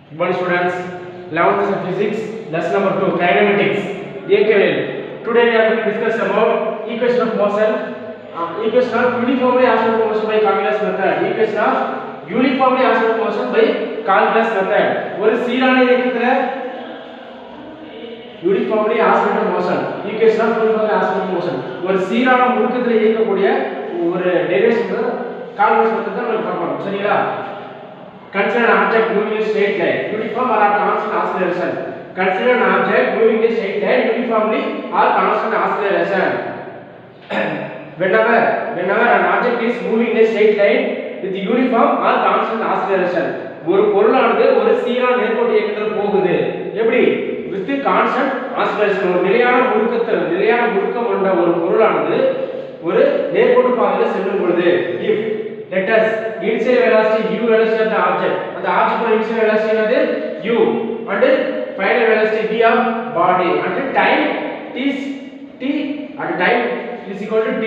Good morning students, 11th lesson physics, lesson number 2, kinematics, இயக்கவியல். Today we are going to discuss about equation of motion, equation of uniformly oscillating motion by calculus method, equation of uniformly oscillating motion by calculus method. ஒரு சீரான இயக்கத்துல uniformly oscillating motion, equation of uniformly oscillating motion, ஒரு சீரான முடுக்கத்துல இயக்கக்கூடிய ஒரு derivation calculus method தான் நம்ம பார்ப்போம். சரிங்களா? Consider an object moving in a straight line, uniform or constant acceleration. Consider an object moving in a straight line, uniformly or constant acceleration. Whenever an object is moving in a straight line with uniform or constant acceleration. ஒரு பொருளானது ஒரு சீரான நேர்கோட்டு இயக்கத்துல போகுது. எப்படி? with constant acceleration. ஒரு நிலையான முடுக்கம் கொண்ட ஒரு பொருளானது ஒரு நேர்கோட்டு பாதையில் செல்லும் பொழுது if let us initial velocity u velocity of the object and the object initial velocity is u and final velocity v of body and time t at time is equal to t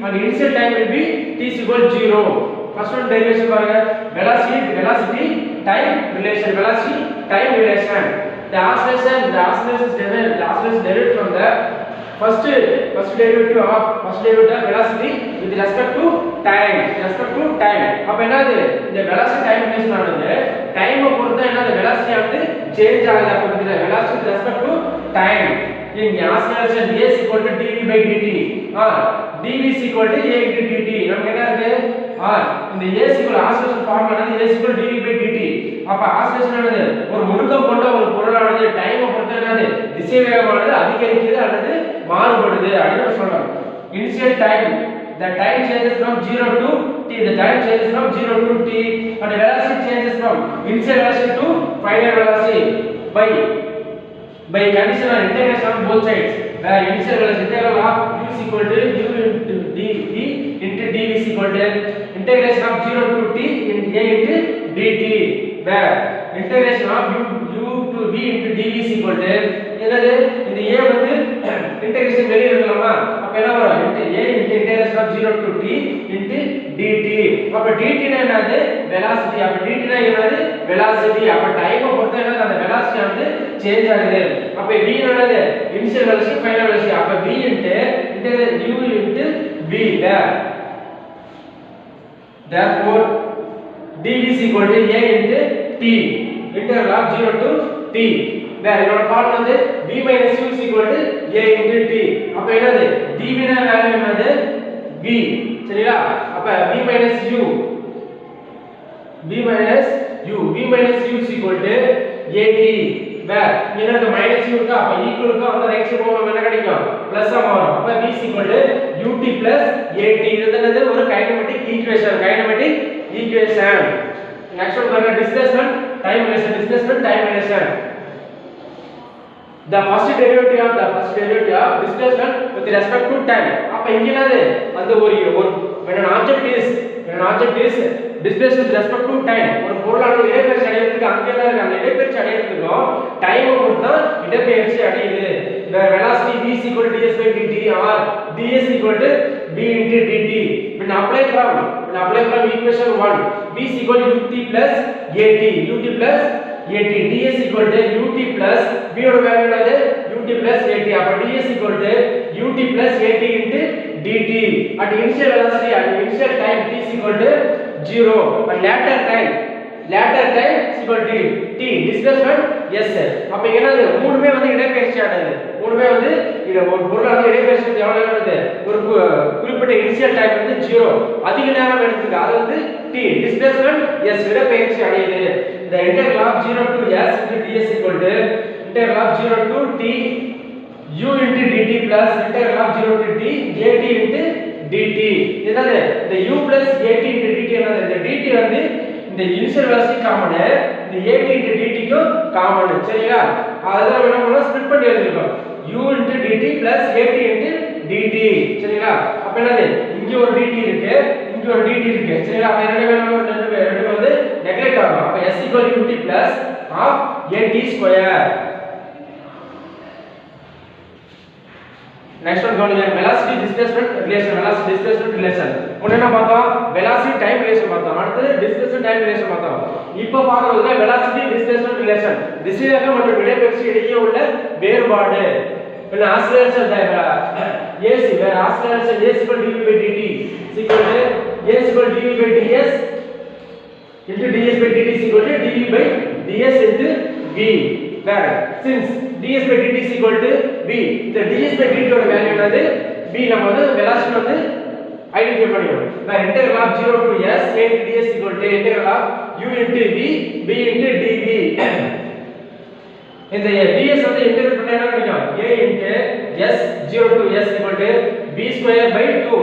and initial time will be t is equal to 0. first one derivation பாருங்க velocity time relation the oscillation derived from the first derivative of velocity with respect to time அப்ப என்னது இந்த velocity time relation ஆனது time பொறுத்து என்னது velocity ஆனது change ஆகுது அப்ப இந்த velocity with respect to time in acceleration a is equal to dv by dt or dv is equal to a into dt நமக்கு என்ன இருக்கு இந்த a is equal acceleration formula என்னது a is equal to dv by dt அப்ப acceleration ஆனது ஒரு முடுக்கம் கொண்ட ஒரு பொருளானது டைம் பொறுத்து என்னது திசைவேகமானது அதிகரிக்குது அல்லது மாறுபடுது அப்படினு சொல்றாங்க. Initial time, the time changes from 0 to t, the time changes from 0 to t and the velocity changes from initial velocity to final velocity by condition or integration on both sides where initial velocity integral of u is equal to u into dv into dv is equal to integration of 0 to t in a into dt where integration of u to v into dv is equal to என்னது இந்த a வந்து integration வெளிய இருக்கலாமா அப்ப என்ன வரும் a into integration of 0 to t into dt அப்ப dt னா என்னது velocity அப்ப dt னா என்னது velocity அப்ப டைம் பொறுத்து என்னது அந்த velocity வந்து சேஞ்ச் ஆகுது அப்ப v என்னது இனிஷியல் velocity ஃபைனல் velocity அப்ப v into u into v therefore dv is equal to a into t integral of 0 to t வேற என்னோட ஃபார்முலா வந்து v - u is equal to a into t அப்ப என்னது dv னா value என்னது v சரிங்களா அப்ப v - u is equal to at வேற என்னது மைனஸ் u இருக்கா அப்ப ஈக்குவல் இருக்கா அந்த ரைட் சைடு போனா என்ன கிடைக்கும் பிளஸ் ஆ மாறும் அப்ப v is equal to ut plus at இது என்னது ஒரு கைனமேட்டிக் ஈக்குவேஷன் நெக்ஸ்ட் ஒன் பாருங்க displacement time relation the first derivative of displacement with respect to time அப்ப இங்க என்னது அந்த ஒரு when an object is displaced with respect to time ஒரு பொருளானது இடப்பெயர்ச்சி அடையறதுக்கு அங்க என்ன இருக்கு அந்த இடப்பெயர்ச்சி அடையறதுக்கும் டைம் பொறுத்து இடப்பெயர்ச்சி அடையுது the velocity v is equal to ds by dt or ds equal to v into dt when apply from equation 1 v is equal to ut plus at ds equal to ut plus v ஓட value என்னது ut plus at அப்ப ds equal to ut plus at into dt at initial velocity at initial time t is equal to 0 but later time is equal to t displacement s அப்ப என்னது மூணுமே வந்து இடப்பெயர்ச்சி ஆனது மூணுமே வந்து இது ஒரு பொருளானது இடப்பெயர்ச்சி எவ்வளவு நேரம் ஒரு குறிப்பிட்ட இனிஷியல் டைம் வந்து 0 அதிக நேரம் எடுத்துக்கு அது வந்து t displacement s இடப்பெயர்ச்சி அடையுது the integral of 0 to s into ds equal to integral of 0 to t u into dt plus integral of 0 to t at into dt என்னது இந்த u plus at into dt என்னது இந்த dt வந்து இந்த initial velocity common இந்த at into dt க்கு common சரிங்களா அதனால என்ன பண்ணலாம் ஸ்ப்ளிட் பண்ணி எழுதிருக்கோம் u into dt plus at into dt சரிங்களா அப்ப என்னது இங்க ஒரு dt இருக்கு இங்க ஒரு dt இருக்கு சரிங்களா அப்ப ரெண்டு வந்து நெக்லெக்ட் ஆகும் அப்ப s equal to ut plus of at square next one கவனிங்க velocity displacement relation முன்ன என்ன பார்த்தோம் velocity time relation பார்த்தோம் அடுத்து displacement time relation பார்த்தோம் இப்போ பார்க்கிறது velocity displacement relation திசைவேகம் மற்றும் இடப்பெயர்ச்சி இடையே உள்ள வேறுபாடு. when acceleration AC where acceleration A is equal to dv by dt is equal to A is equal to dv by ds into ds by dt is equal to dv by ds into v where since ds by dt is equal to v the ds by dt ஓட value என்னது v நம்ம வந்து velocity வந்து identify பண்ணிடுவோம். where integral of 0 to s a into ds equal to integral of u into v b into dv. இந்த ds வந்து integrate பண்ணா என்ன கிடைக்கும் a into s 0 to s equal to b square by 2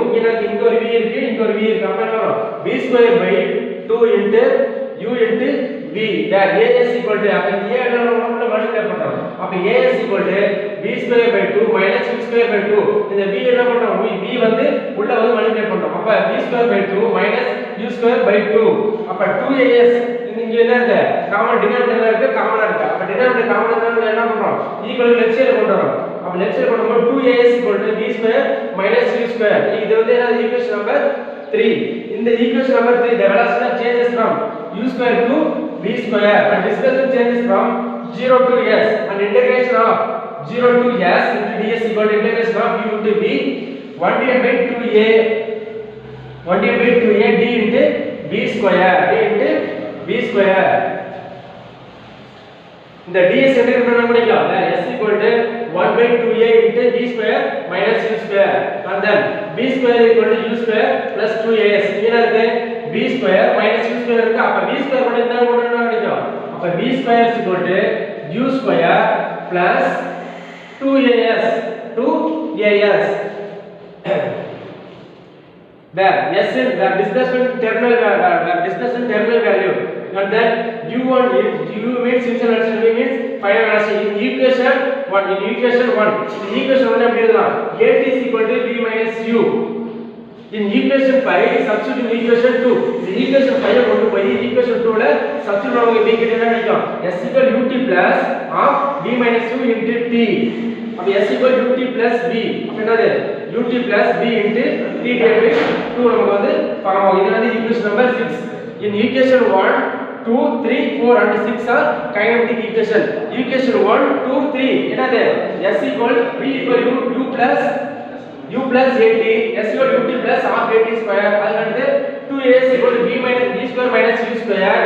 இங்க ஒரு v இருக்கு இங்க ஒரு v இருக்கு அப்ப என்ன வரும் b square by 2 into u into v where a is equal to அப்ப a என்ன நம்ம மல்டிப்ளை பண்றோம் அப்ப a is equal to b square by 2 minus u square by 2 இந்த v என்ன பண்றோம் v வந்து உள்ள வந்து மல்டிப்ளை பண்றோம் அப்ப b square by 2 minus u square by 2 அப்ப 2as இங்க என்ன இருக்கு காமன் டினாமினேட்டர்ல இருக்கு காமனா இருக்கு அப்ப டினாமினேட்டர் காமனா இருந்தா என்ன பண்றோம் ஈக்குவல் லெஃப்ட் சைடு கொண்டு வரோம் அப்ப லெஃப்ட் சைடு கொண்டு வரும்போது 2as b square minus u square இது வந்து என்ன ஈக்குவேஷன் நம்பர் 3 இந்த equation number 3 the velocity changes from u square to v square and displacement changes from 0 to s and integration of 0 to s into ds equal to integration of u into v 1 divided by 2a 1 divided by 2a d into v square d into v square இந்த ds integrate பண்ண முடியுமா s equal to 1 by 2a into v square minus u square and then v square equal to u square plus 2as என்ன இருக்கு v square minus u square இருக்கு அப்ப v square மட்டும் என்ன போடணும் கிடைக்கும் அப்ப v square is equal to u square plus 2as where s is the displacement terminal value and then u1 u means initial velocity v means final velocity in equation 1 in equation 1 எப்படி எழுதலாம் at is equal to v minus u in equation 5 substitute in equation 2 இந்த equation 5 கொண்டு போய் equation 2 ல substitute பண்ணுங்க v கிட்ட என்ன கிடைக்கும் s equal ut plus of v minus u into t அப்ப s equal ut plus v அப்ப என்னது ut plus v into t divided by 2 நமக்கு வந்து ஃபார்ம் ஆகும் இது வந்து equation number 6 in equation 1 2 3 4 and 6 are kinetic equation equation 1 2 3 என்னது s equal v equal u plus at s equal ut plus half at square அதுக்கு 2as equal to v minus v square minus u square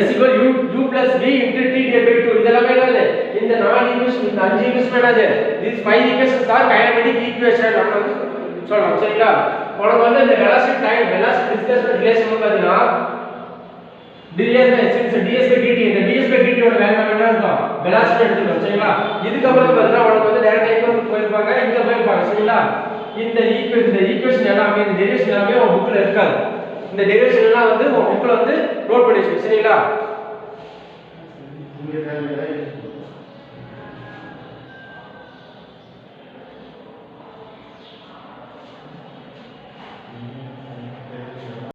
s equal u plus v into t divided by 2 இதெல்லாம் என்னது இந்த நாலு equation இந்த அஞ்சு equation என்னது these five equations are kinetic equation நம்ம வந்து சொல்றோம் சரிங்களா உங்களுக்கு வந்து இந்த velocity time velocity displacement relation பாத்தீங்கன்னா since ds by dt இந்த ds by dt ஓட வேல்யூ என்ன இருக்கும் velocity எடுத்துக்கணும் சரிங்களா இதுக்கு அப்புறம் பாத்தீங்கன்னா உங்களுக்கு வந்து டைரக்ட் ஈக்குவேஷன் போயிருப்பாங்க இங்க போயிருப்பாங்க சரிங்களா இந்த ஈக்குவேஷன் எல்லாமே இந்த டெரிவேஷன் எல்லாமே உங்க புக்ல இருக்காது இந்த டெரிவேஷன் எல்லாம் வந்து உங்க புக்ல வந்து நோட் பண்ணி வச்சுக்கோங்க சரிங்களா